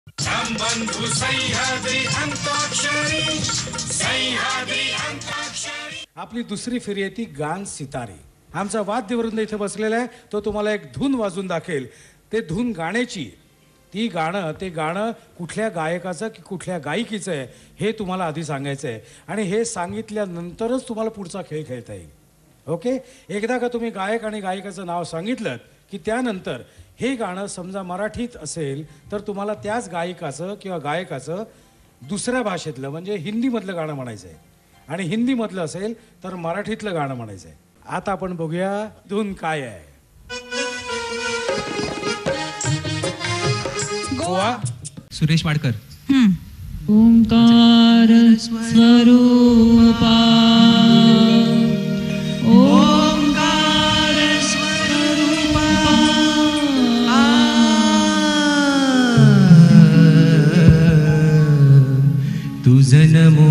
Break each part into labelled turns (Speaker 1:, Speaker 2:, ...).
Speaker 1: संबंधु सह्याद्री अंताक्षरी सह्याद्री अंताक्षरी। आपली दुसरी फेरी आहे ती गान सितारे. आमचा वाद्यवृंद इथे बसलेला आहे, तो तुम्हाला एक धून वाजून दाखवेल. ते धून गाण्याची, ती गाणं, ते गाणं कुठल्या गायकाचं की कुठल्या गायिकीचं आहे हे तुम्हाला आधी सांगायचं आहे, आणि हे सांगितल्यानंतरच तुम्हाला पुढचा खेळ खेळता येईल. ओके, एकदा का तुम्ही गायक आणि गायिकाचं नाव सांगितलं की त्यानंतर हे गाणं समजा मराठीत असेल तर तुम्हाला त्याच गायिकाचं किंवा गायकाचं दुसऱ्या भाषेतलं म्हणजे हिंदीमधलं गाणं म्हणायचं आहे, आणि हिंदीमधलं असेल तर मराठीतलं गाणं म्हणायचं आहे. आता आपण बघूया धून काय आहे. गोवा,
Speaker 2: सुरेश वाडकर.
Speaker 3: ओंकार स्वरूपा ओंकार स्वरूपा
Speaker 2: तुझं नमो,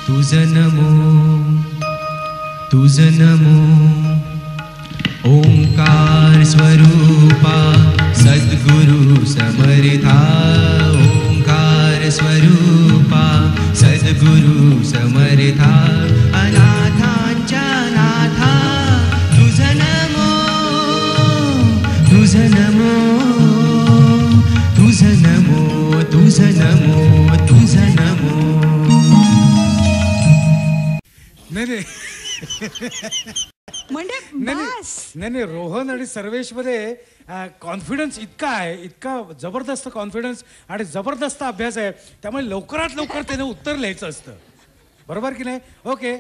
Speaker 2: तुझं नमो, तुझं नमो. ओंकार स्वरूपा सद्गुरु समर्था. ओंकार स्वरूपा सद्गुरु समर्था. अनाथांच्या नाथा तुझं नमो, तुझं नमो, तुझं नमो, तुझं नमो, तुझं नमो.
Speaker 1: नाही
Speaker 3: म्हणजे
Speaker 1: नाही, रोहन आणि सर्वेशमध्ये कॉन्फिडन्स इतका आहे, इतका जबरदस्त कॉन्फिडन्स आणि जबरदस्त अभ्यास आहे, त्यामुळे लवकरात लवकर त्याने उत्तर लिहायचं असतं. बरोबर की नाही? ओके,